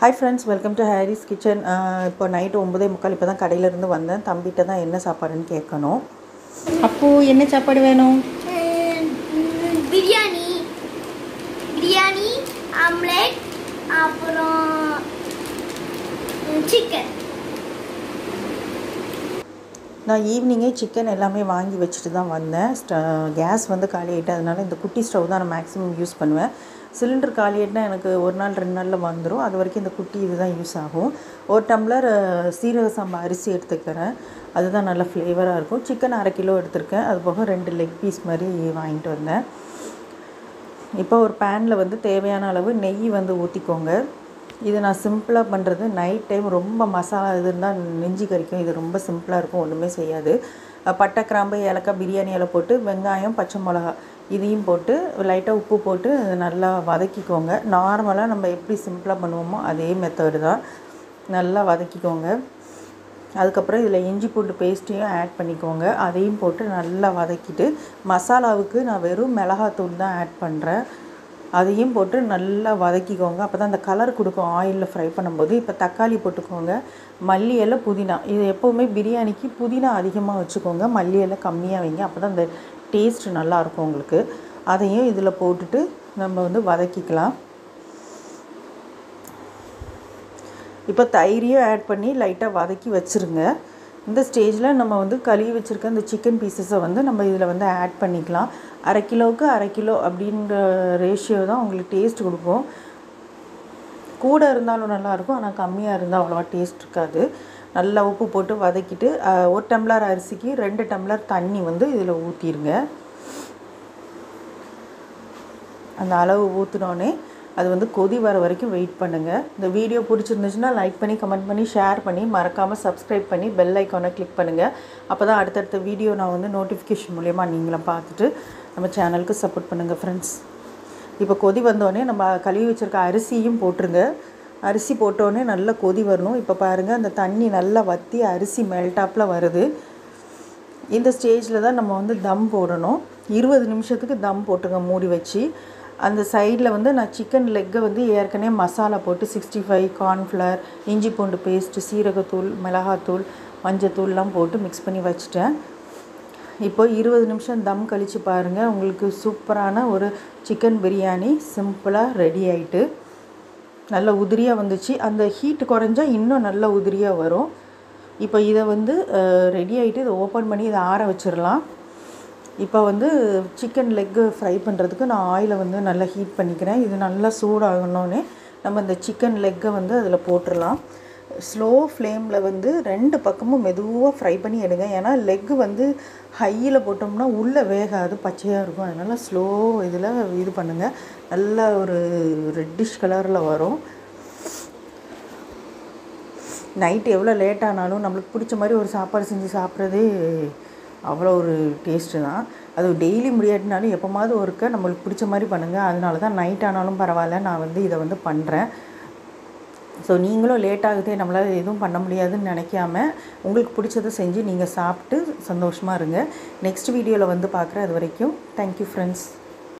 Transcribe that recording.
Hi friends, welcome to Harry's Kitchen. இப்போ night 9:45 இப்போ தான் கடையிலேருந்து வந்தேன். தம்பிகிட்ட தான் என்ன சாப்பாடுன்னு கேட்கணும். அப்போ என்ன சாப்பாடு வேணும்? பிரியாணி ஆம்லெட் அப்புறம் சிக்கன். நான் ஈவினிங்கே சிக்கன் எல்லாமே வாங்கி வச்சுட்டு தான் வந்தேன். கேஸ் வந்து காலி ஆகிட்டு, அதனால இந்த குட்டி ஸ்டவ் தான் நான் மேக்ஸிமம் யூஸ் பண்ணுவேன். சிலிண்டர் காலி ஆகிட்டுனா எனக்கு ஒரு நாள் 2 நாளில் வந்துடும். அது வரைக்கும் இந்த குட்டி இது தான் யூஸ் ஆகும். ஒரு டம்ளர் சீரக சம்பா அரிசி எடுத்துக்கிறேன். அதுதான் நல்லா ஃப்ளேவராக இருக்கும். சிக்கன் 1/2 கிலோ எடுத்திருக்கேன். அது போக 2 லெக் பீஸ் மாதிரி வாங்கிட்டு வந்தேன். இப்போ ஒரு பேனில் வந்து தேவையான அளவு நெய் வந்து ஊற்றிக்கோங்க. இது நான் சிம்பிளாக பண்ணுறது. நைட் டைம் ரொம்ப மசாலா இது இருந்தால் நெஞ்சு கறிக்கும். இது ரொம்ப சிம்பிளாக இருக்கும், ஒன்றுமே செய்யாது. பட்டை, கிராம்பு, ஏலக்காய், பிரியாணி இலை போட்டு வெங்காயம், பச்சை மிளகா இதையும் போட்டு லைட்டாக உப்பு போட்டு நல்லா வதக்கிக்கோங்க. நார்மலாக நம்ம எப்படி சிம்பிளாக பண்ணுவோமோ அதே மெத்தடு தான். நல்லா வதக்கிக்கோங்க. அதுக்கப்புறம் இதில் இஞ்சி பூண்டு பேஸ்ட்டையும் ஆட் பண்ணிக்கோங்க. அதையும் போட்டு நல்லா வதக்கிட்டு, மசாலாவுக்கு நான் வெறும் மிளகாத்தூள் தான் ஆட் பண்ணுறேன். அதையும் போட்டு நல்லா வதக்கிக்கோங்க. அப்போ தான் அந்த கலர் கொடுக்கும் ஆயிலில் ஃப்ரை பண்ணும்போது. இப்போ தக்காளி போட்டுக்கோங்க. மல்லி இலை, புதினா. இது எப்போவுமே பிரியாணிக்கு புதினா அதிகமாக வச்சுக்கோங்க, மல்லி இலை கம்மியாக வைங்க. அப்போ தான் அந்த டேஸ்ட்டு நல்லாயிருக்கும் உங்களுக்கு. அதையும் இதில் போட்டுட்டு நம்ம வந்து வதக்கிக்கலாம். இப்போ தயிரையும் ஆட் பண்ணி லைட்டாக வதக்கி வச்சுருங்க. இந்த ஸ்டேஜில் நம்ம வந்து கழுவி வச்சுருக்க இந்த சிக்கன் பீசஸை வந்து நம்ம இதில் வந்து ஆட் பண்ணிக்கலாம். 1/2 கிலோவுக்கு 1/2 கிலோ அப்படின்ற ரேஷியோ தான் உங்களுக்கு டேஸ்ட் கொடுக்கும். கூட இருந்தாலும் நல்லாயிருக்கும், ஆனால் கம்மியாக இருந்தால் அவ்வளோவா டேஸ்ட் இருக்காது. நல்லா உப்பு போட்டு வதக்கிட்டு 1 டம்ளர் அரிசிக்கு 2 டம்ளர் தண்ணி வந்து இதில் ஊற்றிடுங்க. அந்த அளவு ஊற்றினோடனே அது வந்து கொதி வர வரைக்கும் வெயிட் பண்ணுங்கள். இந்த வீடியோ பிடிச்சிருந்துச்சுன்னா லைக் பண்ணி, கமெண்ட் பண்ணி, ஷேர் பண்ணி, மறக்காமல் சப்ஸ்கிரைப் பண்ணி பெல் ஐக்கானை கிளிக் பண்ணுங்கள். அப்போ தான் அடுத்தடுத்த வீடியோ நான் வந்து நோட்டிஃபிகேஷன் மூலயமா நீங்களும் பார்த்துட்டு நம்ம சேனலுக்கு சப்போர்ட் பண்ணுங்கள் ஃப்ரெண்ட்ஸ். இப்போ கொதி வந்தோடனே நம்ம கழுவி வச்சுருக்க அரிசியும் போட்டுருங்க. அரிசி போட்டோடனே நல்லா கொதி வரணும். இப்போ பாருங்கள், அந்த தண்ணி நல்லா வற்றி அரிசி மெல்டாப்பில் வருது. இந்த ஸ்டேஜில் தான் நம்ம வந்து தம் போடணும். 20 நிமிஷத்துக்கு தம் போட்டுங்க மூடி வச்சு. அந்த சைடில் வந்து நான் சிக்கன் லெக்கை வந்து ஏற்கனவே மசாலா போட்டு 65 கார்ன்ஃப்ளவர், இஞ்சி பூண்டு பேஸ்ட்டு, சீரகத்தூள், மிளகாத்தூள், மஞ்சத்தூள்லாம் போட்டு மிக்ஸ் பண்ணி வச்சுட்டேன். இப்போ 20 நிமிஷம் தம் கழித்து பாருங்கள், உங்களுக்கு சூப்பரான ஒரு சிக்கன் பிரியாணி சிம்பிளாக ரெடி ஆகிட்டு நல்ல உதிரியாக வந்துச்சு. அந்த ஹீட் குறைஞ்சா இன்னும் நல்ல உதிரியாக வரும். இப்போ இதை வந்து ரெடி ஆகிட்டு இதை ஓப்பன் பண்ணி இதை ஆற வச்சிடலாம். இப்போ வந்து சிக்கன் லெக்கு ஃப்ரை பண்ணுறதுக்கு நான் ஆயிலை வந்து நல்லா ஹீட் பண்ணிக்கிறேன். இது நல்லா சூடாகணுன்னே நம்ம இந்த சிக்கன் லெக்கை வந்து அதில் போட்டுடலாம். ஸ்லோ ஃப்ளேமில் வந்து 2 பக்கமும் மெதுவாக ஃப்ரை பண்ணி எடுங்க. ஏன்னா லெக்கு வந்து ஹையில் போட்டோம்னா உள்ளே வேகாது, பச்சையாக இருக்கும். அதனால் ஸ்லோ இதில் இது பண்ணுங்கள். நல்ல ஒரு ரெட்டிஷ் கலரில் வரும். நைட்டு எவ்வளோ லேட் ஆனாலும் நம்மளுக்கு பிடிச்ச மாதிரி ஒரு சாப்பாடு செஞ்சு சாப்பிட்றதே அவ்வளோ ஒரு டேஸ்ட்டு தான். அது டெய்லி முடியாட்டினாலும் எப்போமாவது ஒருக்க நம்மளுக்கு பிடிச்ச மாதிரி பண்ணுங்கள். அதனால தான் நைட் ஆனாலும் பரவாயில்ல நான் வந்து இதை வந்து பண்ணுறேன். ஸோ நீங்களும் லேட் ஆகுதே நம்மளால் எதுவும் பண்ண முடியாதுன்னு நினைக்காம உங்களுக்கு பிடிச்சதை செஞ்சு நீங்கள் சாப்பிட்டு சந்தோஷமாக இருங்க. நெக்ஸ்ட் வீடியோவில் வந்து பார்க்குறேன். அது வரைக்கும் தேங்க்யூ ஃப்ரெண்ட்ஸ்.